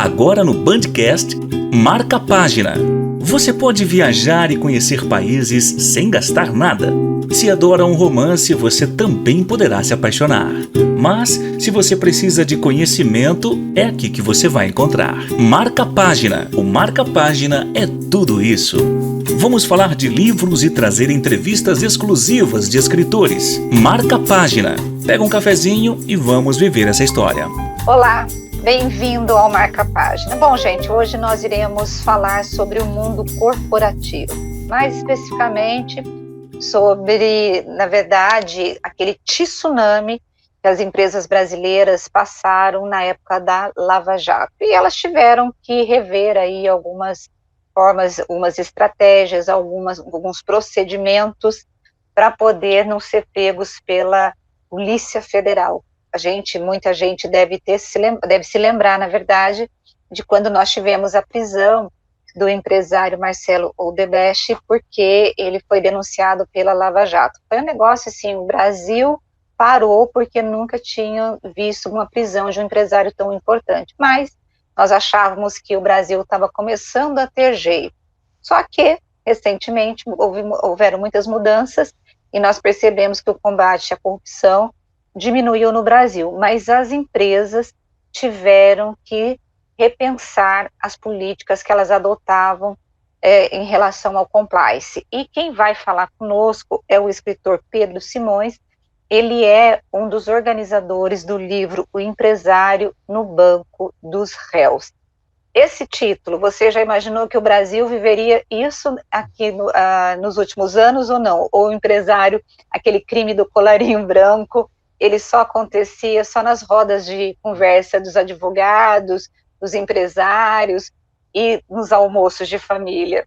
Agora no Bandcast, Marca a Página. Você pode viajar e conhecer países sem gastar nada. Se adora um romance, você também poderá se apaixonar. Mas, se você precisa de conhecimento, é aqui que você vai encontrar. Marca a Página. O Marca a Página é tudo isso. Vamos falar de livros e trazer entrevistas exclusivas de escritores. Marca a Página. Pega um cafezinho e vamos viver essa história. Olá, bem-vindo ao Marca a Página. Bom, gente, hoje nós iremos falar sobre o mundo corporativo. Mais especificamente sobre, na verdade, aquele tsunami que as empresas brasileiras passaram na época da Lava Jato. E elas tiveram que rever aí algumas formas, algumas estratégias, alguns procedimentos para poder não ser pegos pela Polícia Federal. Muita gente deve se lembrar, na verdade, de quando nós tivemos a prisão do empresário Marcelo Odebrecht, porque ele foi denunciado pela Lava Jato. Foi um negócio assim, o Brasil parou porque nunca tinha visto uma prisão de um empresário tão importante, mas nós achávamos que o Brasil estava começando a ter jeito. Só que, recentemente, houveram muitas mudanças e nós percebemos que o combate à corrupção diminuiu no Brasil, mas as empresas tiveram que repensar as políticas que elas adotavam em relação ao compliance. E quem vai falar conosco é o escritor Pedro Simões. Ele é um dos organizadores do livro O Empresário no Banco dos Réus. Esse título, você já imaginou que o Brasil viveria isso aqui nos últimos anos ou não? Ou o empresário, aquele crime do colarinho branco, ele só acontecia só nas rodas de conversa dos advogados, dos empresários e nos almoços de família?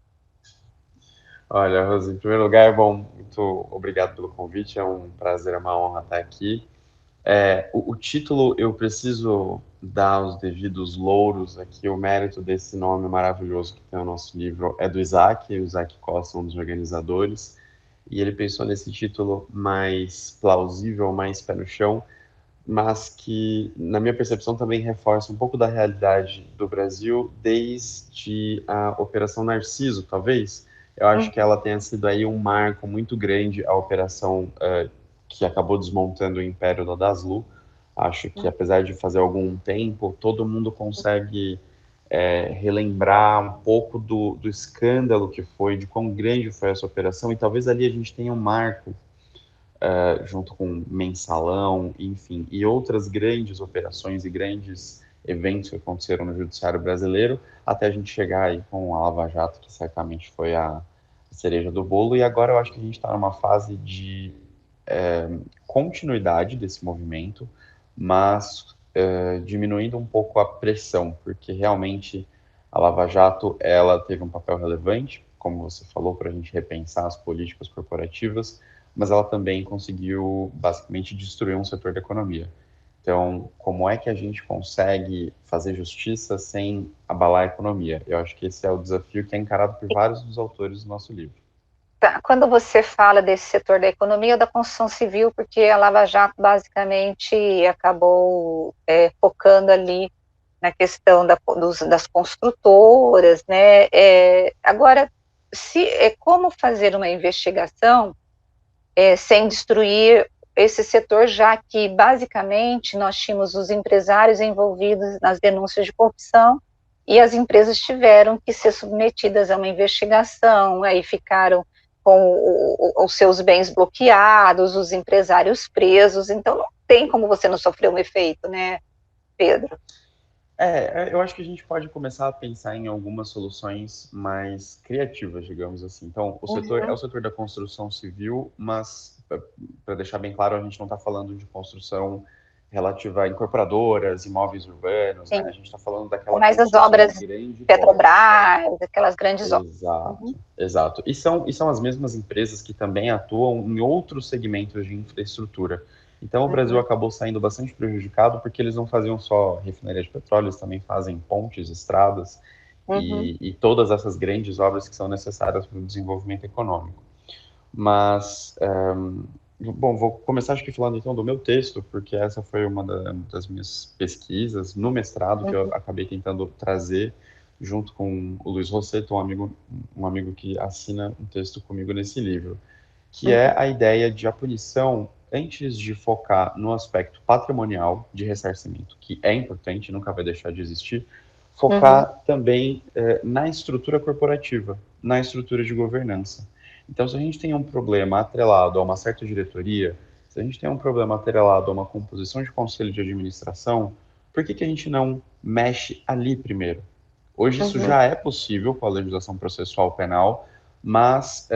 Olha, Rose, em primeiro lugar, muito obrigado pelo convite, é um prazer, é uma honra estar aqui. O título, eu preciso dar os devidos louros aqui, o mérito desse nome maravilhoso que tem o nosso livro é do o Isaac Costa, um dos organizadores, e ele pensou nesse título mais plausível, mais pé no chão, mas que, na minha percepção, também reforça um pouco da realidade do Brasil desde a Operação Narciso, talvez. Eu acho que ela tenha sido aí um marco muito grande, a operação que acabou desmontando o Império da Daslu. Acho que, apesar de fazer algum tempo, todo mundo consegue relembrar um pouco do escândalo que foi, de quão grande foi essa operação, e talvez ali a gente tenha um marco, junto com Mensalão, enfim, e outras grandes operações e grandes eventos que aconteceram no judiciário brasileiro, até a gente chegar aí com a Lava Jato, que certamente foi a cereja do bolo, e agora eu acho que a gente está numa fase de continuidade desse movimento, mas diminuindo um pouco a pressão, porque realmente a Lava Jato, ela teve um papel relevante, como você falou, para a gente repensar as políticas corporativas, mas ela também conseguiu, basicamente, destruir um setor da economia. Então, como é que a gente consegue fazer justiça sem abalar a economia? Eu acho que esse é o desafio que é encarado por vários dos autores do nosso livro. Tá. Quando você fala desse setor da economia ou da construção civil, porque a Lava Jato basicamente acabou focando ali na questão das construtoras, né? Agora, como fazer uma investigação sem destruir esse setor, já que basicamente nós tínhamos os empresários envolvidos nas denúncias de corrupção e as empresas tiveram que ser submetidas a uma investigação, aí ficaram com os seus bens bloqueados, os empresários presos, então não tem como você não sofrer um efeito, né, Pedro? Eu acho que a gente pode começar a pensar em algumas soluções mais criativas, digamos assim. Então, o setor é o setor da construção civil, mas, para deixar bem claro, a gente não está falando de construção relativa a incorporadoras, imóveis urbanos, né? A gente está falando daquela Mas as construção obras de grande porte. Petrobras, aquelas grandes obras. Exato. E são as mesmas empresas que também atuam em outros segmentos de infraestrutura. Então, o Brasil acabou saindo bastante prejudicado porque eles não faziam só refinaria de petróleo, eles também fazem pontes, estradas e todas essas grandes obras que são necessárias para o desenvolvimento econômico. Mas Bom, vou começar acho que falando então do meu texto, porque essa foi uma das minhas pesquisas no mestrado que eu Uhum, acabei tentando trazer junto com o Luiz Rossetto, um amigo que assina um texto comigo nesse livro, que é uhum, a ideia de a punição, antes de focar no aspecto patrimonial de ressarcimento, que é importante, nunca vai deixar de existir, uhum, focar também na estrutura corporativa, na estrutura de governança. Então, se a gente tem um problema atrelado a uma certa diretoria, se a gente tem um problema atrelado a uma composição de conselho de administração, por que a gente não mexe ali primeiro? Hoje isso uhum. já é possível com a legislação processual penal, mas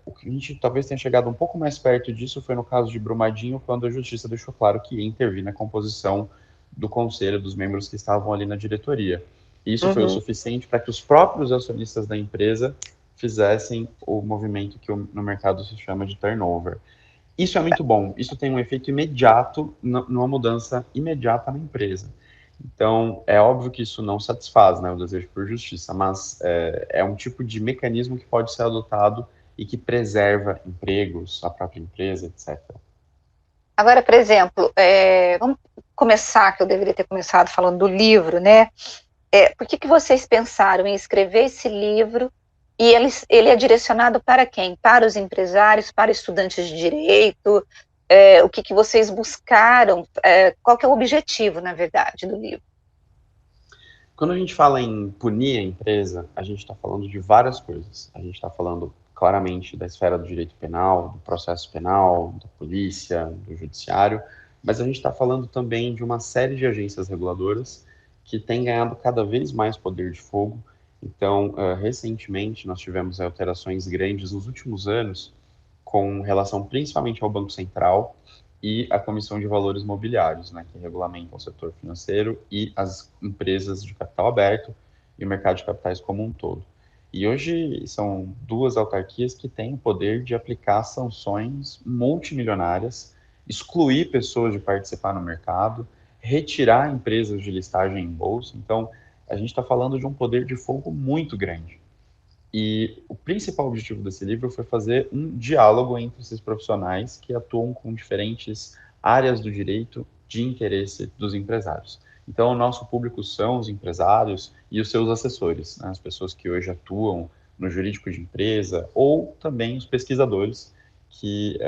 o que a gente talvez tenha chegado um pouco mais perto disso foi no caso de Brumadinho, quando a justiça deixou claro que ia intervir na composição do conselho, dos membros que estavam ali na diretoria. Isso foi o Uhum. suficiente para que os próprios acionistas da empresa fizessem o movimento que no mercado se chama de turnover. Isso é muito bom, isso tem um efeito imediato, numa mudança imediata na empresa. Então, é óbvio que isso não satisfaz, né, o desejo por justiça, mas é um tipo de mecanismo que pode ser adotado e que preserva empregos, a própria empresa, etc. Agora, por exemplo, vamos começar, que eu deveria ter começado falando do livro, né? Por que vocês pensaram em escrever esse livro e ele é direcionado para quem? Para os empresários, para estudantes de direito? O que vocês buscaram? Qual que é o objetivo, na verdade, do livro? Quando a gente fala em punir a empresa, a gente está falando de várias coisas. A gente está falando claramente da esfera do direito penal, do processo penal, da polícia, do judiciário, mas a gente está falando também de uma série de agências reguladoras que têm ganhado cada vez mais poder de fogo. Então, recentemente, nós tivemos alterações grandes nos últimos anos com relação principalmente ao Banco Central e a Comissão de Valores Mobiliários, né, que regulamentam o setor financeiro e as empresas de capital aberto e o mercado de capitais como um todo. E hoje são duas autarquias que têm o poder de aplicar sanções multimilionárias, excluir pessoas de participar no mercado, retirar empresas de listagem em bolsa. Então, a gente está falando de um poder de fogo muito grande. E o principal objetivo desse livro foi fazer um diálogo entre esses profissionais que atuam com diferentes áreas do direito de interesse dos empresários. Então, o nosso público são os empresários e os seus assessores, né? As pessoas que hoje atuam no jurídico de empresa, ou também os pesquisadores que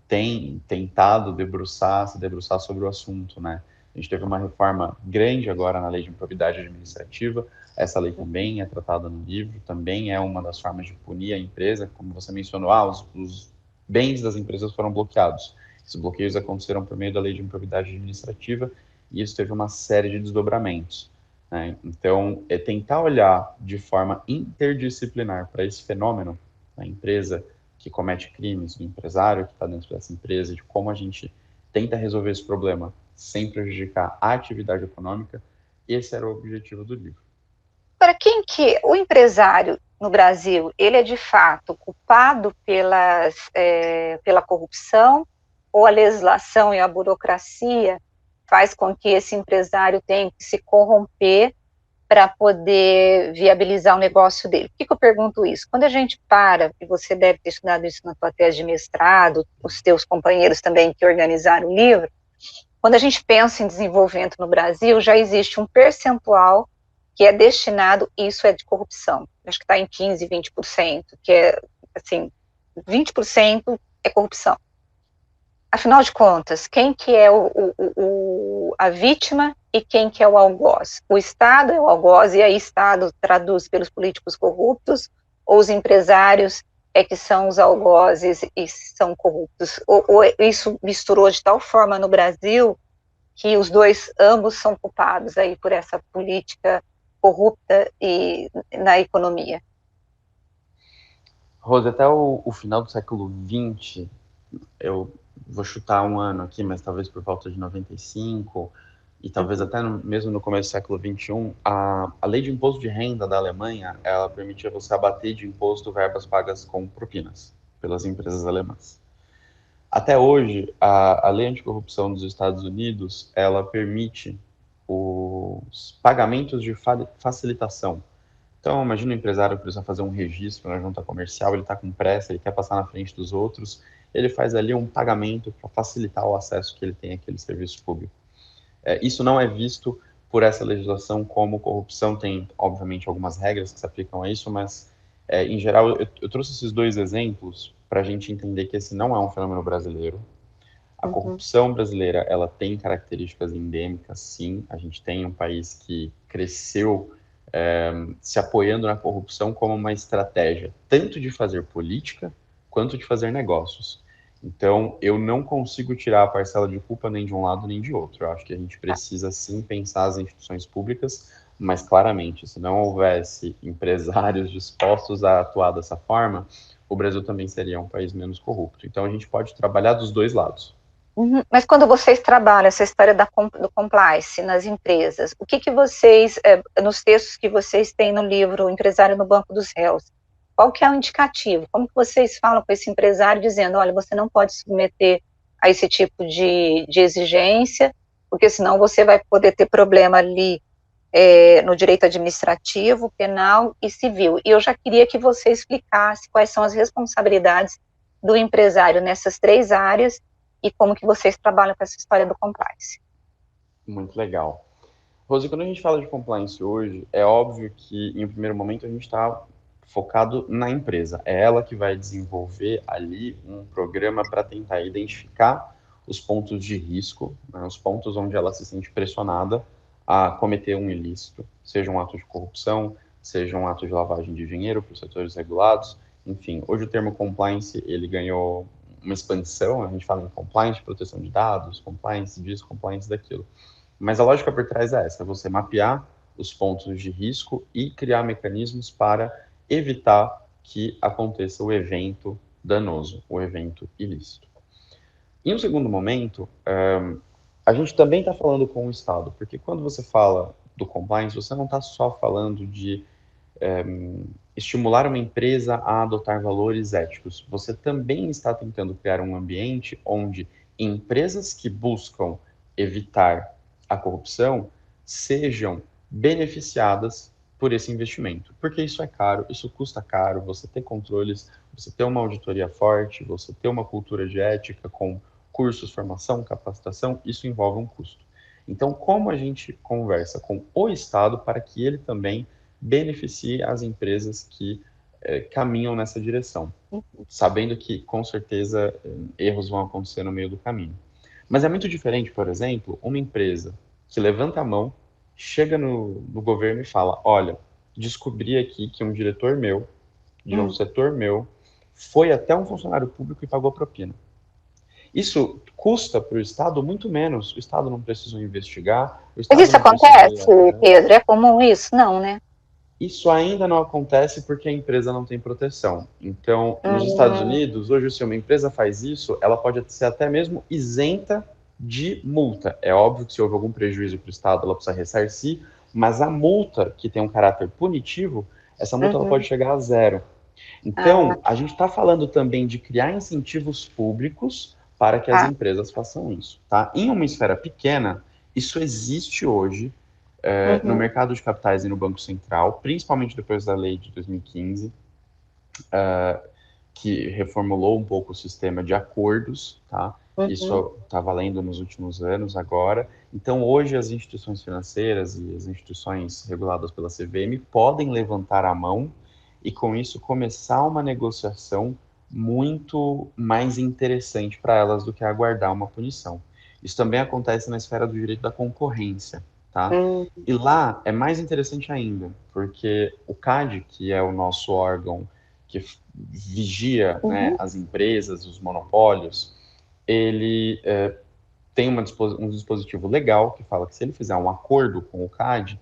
têm tentado se debruçar sobre o assunto, né? A gente teve uma reforma grande agora na lei de improbidade administrativa. Essa lei também é tratada no livro, também é uma das formas de punir a empresa, como você mencionou, os bens das empresas foram bloqueados. Esses bloqueios aconteceram por meio da lei de improbidade administrativa e isso teve uma série de desdobramentos, né? Então, é tentar olhar de forma interdisciplinar para esse fenômeno, da empresa que comete crimes, do empresário que está dentro dessa empresa, de como a gente tenta resolver esse problema sem prejudicar a atividade econômica, esse era o objetivo do livro. Para quem que o empresário no Brasil, ele é de fato culpado pela corrupção, ou a legislação e a burocracia faz com que esse empresário tenha que se corromper para poder viabilizar o negócio dele? Por que eu pergunto isso? Quando a gente para, e você deve ter estudado isso na tua tese de mestrado, os teus companheiros também que organizaram o livro, quando a gente pensa em desenvolvimento no Brasil, já existe um percentual que é destinado, isso é de corrupção, acho que está em 15%, 20%, que é, assim, 20% é corrupção. Afinal de contas, quem que é a vítima e quem que é o algoz? O Estado é o algoz, e aí o Estado traduz pelos políticos corruptos, ou os empresários é que são os algozes e são corruptos? Ou isso misturou de tal forma no Brasil que os dois, ambos são culpados aí por essa política corrupta e na economia? Rose, até o final do século XX, eu vou chutar um ano aqui, mas talvez por volta de 95, e talvez Uhum. até mesmo no começo do século XXI, a lei de imposto de renda da Alemanha, ela permitia você abater de imposto verbas pagas com propinas pelas empresas alemãs. Até hoje, a lei anticorrupção dos Estados Unidos, ela permite os pagamentos de facilitação. Então, imagina um empresário que precisa fazer um registro na junta comercial, ele está com pressa, ele quer passar na frente dos outros, ele faz ali um pagamento para facilitar o acesso que ele tem àquele serviço público. Isso não é visto por essa legislação como corrupção, tem, obviamente, algumas regras que se aplicam a isso, mas, em geral, eu trouxe esses dois exemplos para a gente entender que esse não é um fenômeno brasileiro. A corrupção brasileira, ela tem características endêmicas, sim. A gente tem um país que cresceu se apoiando na corrupção como uma estratégia, tanto de fazer política, quanto de fazer negócios. Então, eu não consigo tirar a parcela de culpa nem de um lado nem de outro. Eu acho que a gente precisa, sim, pensar as instituições públicas, mas, claramente, se não houvesse empresários dispostos a atuar dessa forma, o Brasil também seria um país menos corrupto. Então, a gente pode trabalhar dos dois lados. Mas quando vocês trabalham essa história do compliance nas empresas, o que vocês, nos textos que vocês têm no livro Empresário no Banco dos Réus, qual que é o indicativo? Como que vocês falam com esse empresário dizendo, olha, você não pode submeter a esse tipo de exigência, porque senão você vai poder ter problema ali no direito administrativo, penal e civil. E eu já queria que você explicasse quais são as responsabilidades do empresário nessas 3 áreas e como que vocês trabalham com essa história do compliance. Muito legal. Rose, quando a gente fala de compliance hoje, é óbvio que, em um primeiro momento, a gente está focado na empresa. É ela que vai desenvolver ali um programa para tentar identificar os pontos de risco, né, os pontos onde ela se sente pressionada a cometer um ilícito, seja um ato de corrupção, seja um ato de lavagem de dinheiro para os setores regulados. Enfim, hoje o termo compliance, ele ganhou uma expansão, a gente fala em compliance, proteção de dados, compliance disso, compliance daquilo. Mas a lógica por trás é essa, você mapear os pontos de risco e criar mecanismos para evitar que aconteça o evento danoso, o evento ilícito. Em um segundo momento, a gente também está falando com o Estado, porque quando você fala do compliance, você não está só falando de estimular uma empresa a adotar valores éticos. Você também está tentando criar um ambiente onde empresas que buscam evitar a corrupção sejam beneficiadas por esse investimento. Porque isso é caro, isso custa caro, você ter controles, você ter uma auditoria forte, você ter uma cultura de ética com cursos, formação, capacitação, isso envolve um custo. Então, como a gente conversa com o Estado para que ele também beneficie as empresas que caminham nessa direção, sabendo que, com certeza, erros vão acontecer no meio do caminho. Mas é muito diferente, por exemplo, uma empresa que levanta a mão, chega no governo e fala, olha, descobri aqui que um diretor meu, de um setor meu, foi até um funcionário público e pagou propina. Isso custa para o Estado muito menos. O Estado não precisa investigar. Mas isso acontece, Pedro? É comum isso? Não, né? Isso ainda não acontece porque a empresa não tem proteção. Então, nos Estados Unidos, hoje, se uma empresa faz isso, ela pode ser até mesmo isenta de multa. É óbvio que se houve algum prejuízo para o Estado, ela precisa ressarcir, mas a multa, que tem um caráter punitivo, essa multa ela pode chegar a 0. Então, a gente está falando também de criar incentivos públicos para que as empresas façam isso. Tá? Em uma esfera pequena, isso existe hoje, no mercado de capitais e no Banco Central, principalmente depois da lei de 2015, que reformulou um pouco o sistema de acordos, tá? Isso está valendo nos últimos anos agora. Então, hoje, as instituições financeiras e as instituições reguladas pela CVM podem levantar a mão e, com isso, começar uma negociação muito mais interessante para elas do que aguardar uma punição. Isso também acontece na esfera do direito da concorrência. Tá? E lá é mais interessante ainda, porque o CAD, que é o nosso órgão que vigia né, as empresas, os monopólios, ele tem um dispositivo legal que fala que se ele fizer um acordo com o CAD,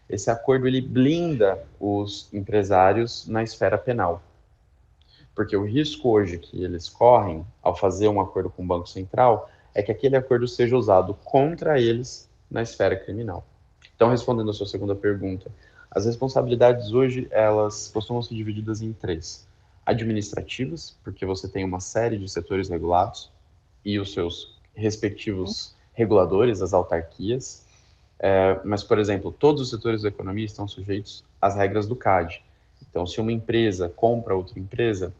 esse acordo ele blinda os empresários na esfera penal. Porque o risco hoje que eles correm ao fazer um acordo com o Banco Central é que aquele acordo seja usado contra eles na esfera criminal. Então, respondendo a sua segunda pergunta, as responsabilidades hoje, elas costumam ser divididas em 3. Administrativas, porque você tem uma série de setores regulados e os seus respectivos reguladores, as autarquias. Mas, por exemplo, todos os setores da economia estão sujeitos às regras do CAD. Então, se uma empresa compra outra empresa,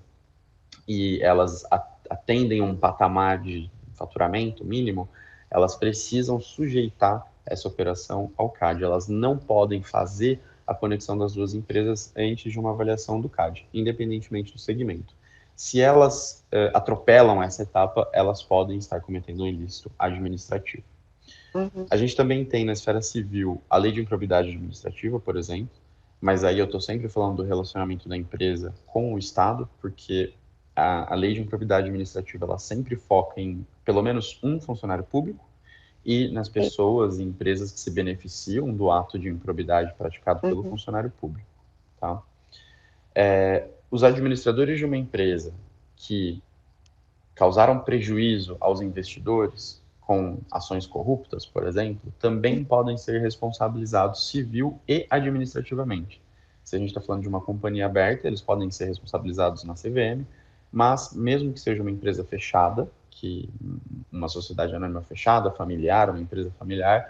e elas atendem um patamar de faturamento mínimo, elas precisam sujeitar essa operação ao CAD. Elas não podem fazer a conexão das duas empresas antes de uma avaliação do CAD, independentemente do segmento. Se elas atropelam essa etapa, elas podem estar cometendo um ilícito administrativo. Uhum. A gente também tem na esfera civil a lei de improbidade administrativa, por exemplo, mas aí eu estou sempre falando do relacionamento da empresa com o Estado, porque a lei de improbidade administrativa ela sempre foca em pelo menos um funcionário público e nas pessoas e empresas que se beneficiam do ato de improbidade praticado pelo funcionário público. Tá? Os administradores de uma empresa que causaram prejuízo aos investidores com ações corruptas, por exemplo, também podem ser responsabilizados civil e administrativamente. Se a gente está falando de uma companhia aberta, eles podem ser responsabilizados na CVM, mas mesmo que seja uma empresa fechada, que uma sociedade anônima fechada, familiar, uma empresa familiar,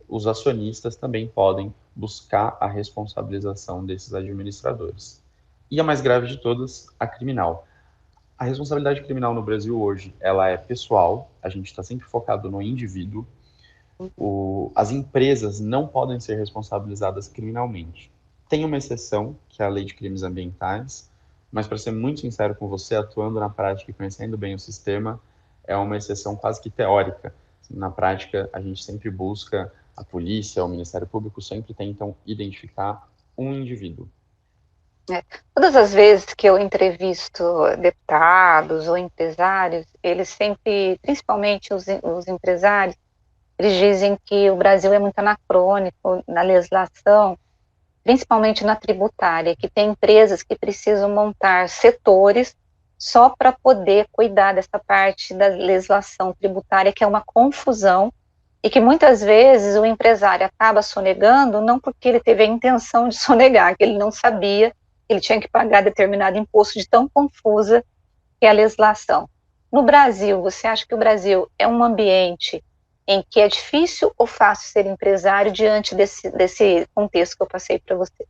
os acionistas também podem buscar a responsabilização desses administradores. E a mais grave de todas, a criminal. A responsabilidade criminal no Brasil hoje, ela é pessoal, a gente está sempre focado no indivíduo. As empresas não podem ser responsabilizadas criminalmente. Tem uma exceção, que é a Lei de Crimes Ambientais, mas para ser muito sincero com você, atuando na prática e conhecendo bem o sistema, é uma exceção quase que teórica. Na prática, a gente sempre busca, a polícia, o Ministério Público sempre tentam identificar um indivíduo. Todas as vezes que eu entrevisto deputados ou empresários, eles sempre, principalmente os empresários, eles dizem que o Brasil é muito anacrônico na legislação, principalmente na tributária, que tem empresas que precisam montar setores só para poder cuidar dessa parte da legislação tributária, que é uma confusão, e que muitas vezes o empresário acaba sonegando, não porque ele teve a intenção de sonegar, que ele não sabia que ele tinha que pagar determinado imposto de tão confusa que é a legislação. No Brasil, você acha que o Brasil é um ambiente em que é difícil ou fácil ser empresário diante desse contexto que eu passei para você?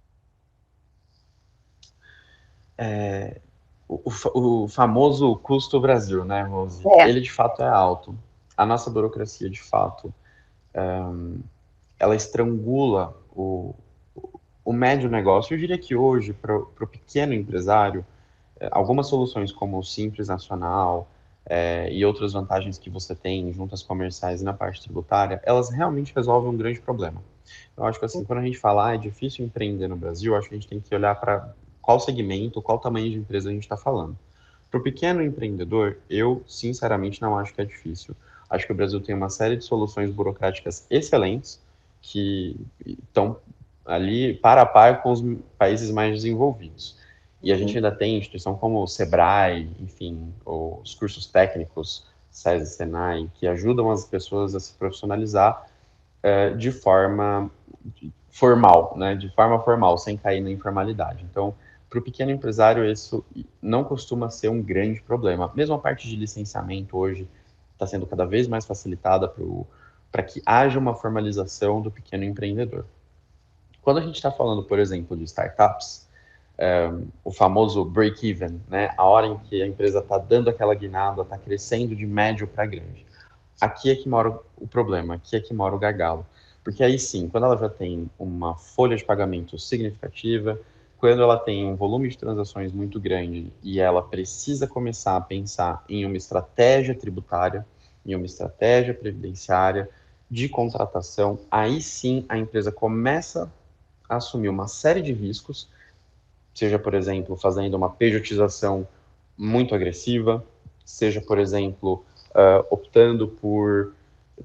O famoso custo Brasil, né, Rose? Ele de fato é alto. A nossa burocracia, de fato, ela estrangula o médio negócio. Eu diria que hoje, para o pequeno empresário, algumas soluções como o Simples Nacional e outras vantagens que você tem em juntas comerciais e na parte tributária, elas realmente resolvem um grande problema. Eu acho que assim, quando a gente fala é difícil empreender no Brasil, eu acho que a gente tem que olhar para qual segmento, qual tamanho de empresa a gente está falando. Para o pequeno empreendedor, eu sinceramente não acho que é difícil. Acho que o Brasil tem uma série de soluções burocráticas excelentes que estão ali para a par com os países mais desenvolvidos. E a gente ainda tem instituição como o Sebrae, enfim, os cursos técnicos, SESI, Senai, que ajudam as pessoas a se profissionalizar de forma formal, né? De forma formal, sem cair na informalidade. Então, para o pequeno empresário, isso não costuma ser um grande problema. Mesmo a parte de licenciamento hoje está sendo cada vez mais facilitada para que haja uma formalização do pequeno empreendedor. Quando a gente está falando, por exemplo, de startups, o famoso break-even, né? A hora em que a empresa está dando aquela guinada, está crescendo de médio para grande. Aqui é que mora o problema, aqui é que mora o gargalo. Porque aí sim, quando ela já tem uma folha de pagamento significativa, quando ela tem um volume de transações muito grande e ela precisa começar a pensar em uma estratégia tributária, em uma estratégia previdenciária, de contratação, aí sim a empresa começa a assumir uma série de riscos, seja, por exemplo, fazendo uma pejotização muito agressiva, seja, por exemplo, optando por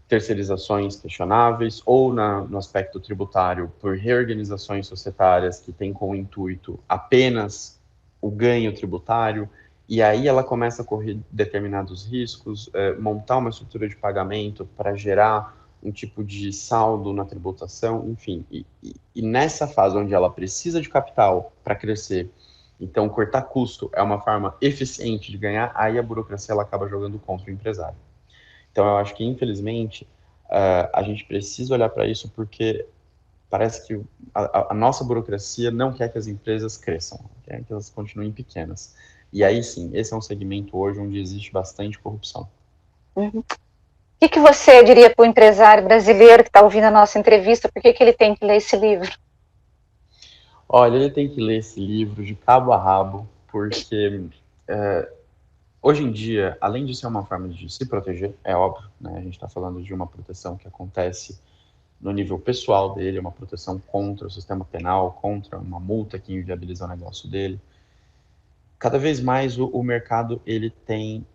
terceirizações questionáveis, ou no aspecto tributário, por reorganizações societárias que têm como intuito apenas o ganho tributário, e aí ela começa a correr determinados riscos, montar uma estrutura de pagamento para gerar um tipo de saldo na tributação, enfim. E nessa fase onde ela precisa de capital para crescer, então cortar custo é uma forma eficiente de ganhar, aí a burocracia ela acaba jogando contra o empresário. Então eu acho que, infelizmente, a gente precisa olhar para isso porque, parece que a nossa burocracia não quer que as empresas cresçam, quer que elas continuem pequenas. E aí sim, esse é um segmento hoje onde existe bastante corrupção. Uhum. O que você diria para o empresário brasileiro que está ouvindo a nossa entrevista? Por que ele tem que ler esse livro? Olha, ele tem que ler esse livro de cabo a rabo, porque hoje em dia, além de ser uma forma de se proteger, é óbvio, né? A gente está falando de uma proteção que acontece no nível pessoal dele, uma proteção contra o sistema penal, contra uma multa que inviabiliza o negócio dele. Cada vez mais o mercado ele tem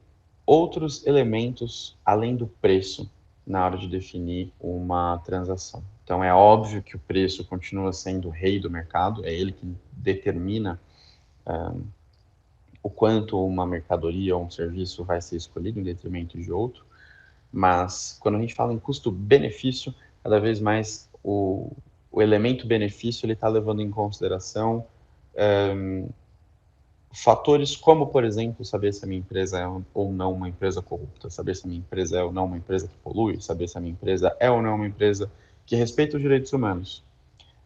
outros elementos além do preço na hora de definir uma transação. Então é óbvio que o preço continua sendo o rei do mercado, é ele que determina o quanto uma mercadoria ou um serviço vai ser escolhido em detrimento de outro, mas quando a gente fala em custo-benefício, cada vez mais o elemento benefício ele está levando em consideração fatores como, por exemplo, saber se a minha empresa é ou não uma empresa corrupta, saber se a minha empresa é ou não uma empresa que polui, saber se a minha empresa é ou não uma empresa que respeita os direitos humanos.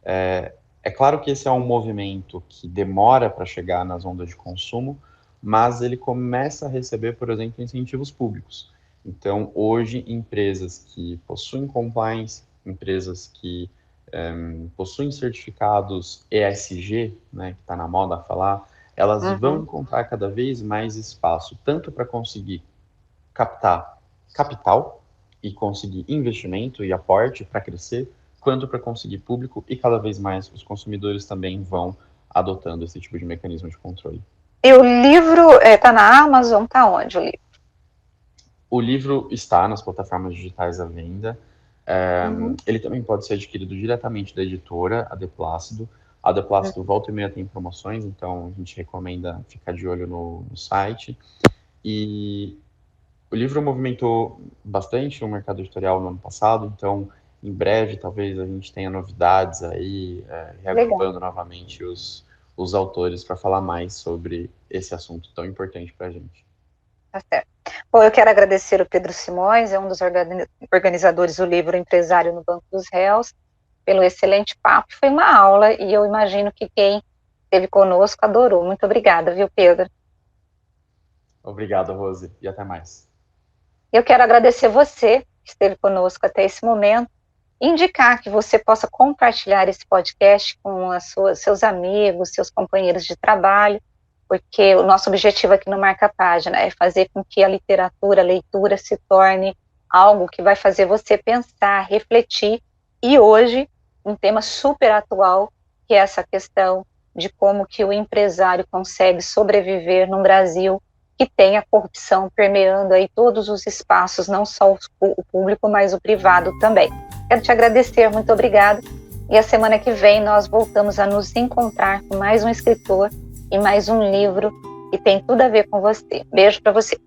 É claro que esse é um movimento que demora para chegar nas ondas de consumo, mas ele começa a receber, por exemplo, incentivos públicos. Então, hoje, empresas que possuem compliance, empresas que possuem certificados ESG, né, que está na moda falar, elas vão encontrar cada vez mais espaço, tanto para conseguir captar capital e conseguir investimento e aporte para crescer, quanto para conseguir público, e cada vez mais os consumidores também vão adotando esse tipo de mecanismo de controle. E o livro está na Amazon? Está onde o livro? O livro está nas plataformas digitais à venda. Ele também pode ser adquirido diretamente da editora, a De Plácido. A De Plácido volta e meia tem promoções, então a gente recomenda ficar de olho no site. E o livro movimentou bastante o mercado editorial no ano passado, então em breve talvez a gente tenha novidades aí, reagrupando novamente os autores para falar mais sobre esse assunto tão importante para a gente. Tá certo. Bom, eu quero agradecer o Pedro Simões, é um dos organizadores do livro Empresário no Banco dos Réus, pelo excelente papo. Foi uma aula e eu imagino que quem esteve conosco adorou. Muito obrigada, viu, Pedro? Obrigado, Rose, e até mais. Eu quero agradecer você que esteve conosco até esse momento, indicar que você possa compartilhar esse podcast com seus amigos, seus companheiros de trabalho, porque o nosso objetivo aqui no Marca Página é fazer com que a literatura, a leitura se torne algo que vai fazer você pensar, refletir, e hoje, um tema super atual, que é essa questão de como que o empresário consegue sobreviver num Brasil que tem a corrupção permeando aí todos os espaços, não só o público, mas o privado também. Quero te agradecer, muito obrigada, e a semana que vem nós voltamos a nos encontrar com mais um escritor e mais um livro que tem tudo a ver com você. Beijo para você.